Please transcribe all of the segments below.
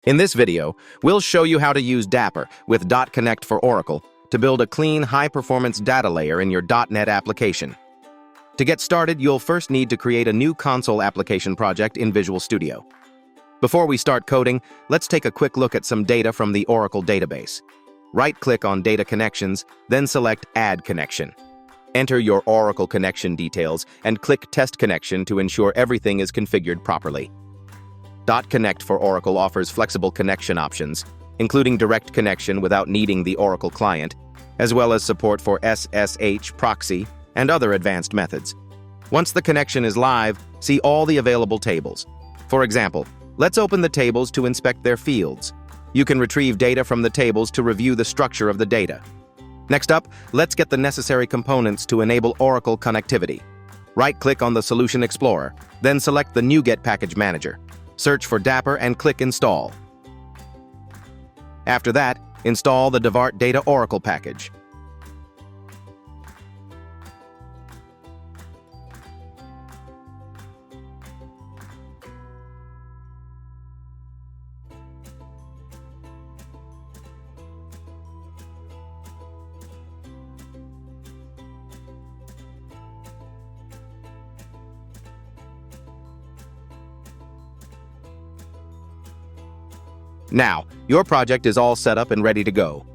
In this video, we'll show you how to use Dapper with dotConnect for Oracle to build a clean, high-performance data layer in your .NET application. To get started, you'll first need to create a new console application project in Visual Studio. Before we start coding, let's take a quick look at some data from the Oracle database. Right-click on Data Connections, then select Add Connection. Enter your Oracle connection details and click Test Connection to ensure everything is configured properly. dotConnect for Oracle offers flexible connection options, including direct connection without needing the Oracle client, as well as support for SSH proxy and other advanced methods. Once the connection is live, see all the available tables. For example, let's open the tables to inspect their fields. You can retrieve data from the tables to review the structure of the data. Next up, let's get the necessary components to enable Oracle connectivity. Right-click on the Solution Explorer, then select the NuGet Package Manager. Search for Dapper and click Install. After that, install the Devart Data Oracle package. Now, your project is all set up and ready to go.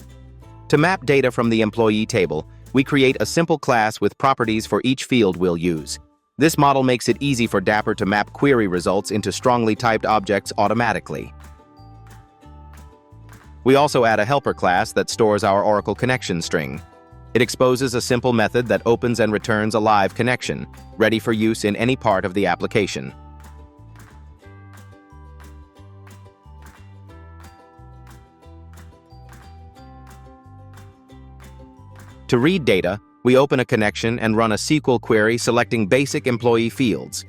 To map data from the employee table, we create a simple class with properties for each field we'll use. This model makes it easy for Dapper to map query results into strongly typed objects automatically. We also add a helper class that stores our Oracle connection string. It exposes a simple method that opens and returns a live connection, ready for use in any part of the application. To read data, we open a connection and run a SQL query selecting basic employee fields.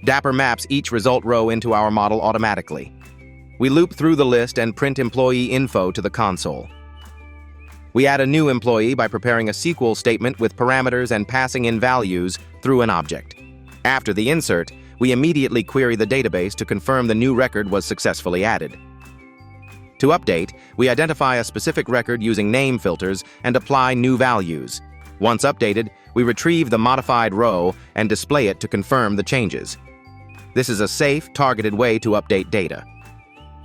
Dapper maps each result row into our model automatically. We loop through the list and print employee info to the console. We add a new employee by preparing a SQL statement with parameters and passing in values through an object. After the insert, we immediately query the database to confirm the new record was successfully added. To update, we identify a specific record using name filters and apply new values. Once updated, we retrieve the modified row and display it to confirm the changes. This is a safe, targeted way to update data.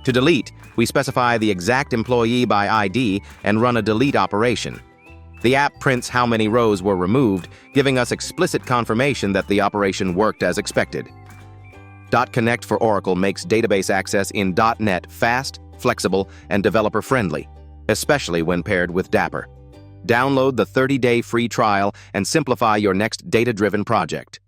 To delete, we specify the exact employee by ID and run a delete operation. The app prints how many rows were removed, giving us explicit confirmation that the operation worked as expected. dotConnect for Oracle makes database access in .NET fast, flexible, and developer-friendly, especially when paired with Dapper. Download the 30-day free trial and simplify your next data-driven project.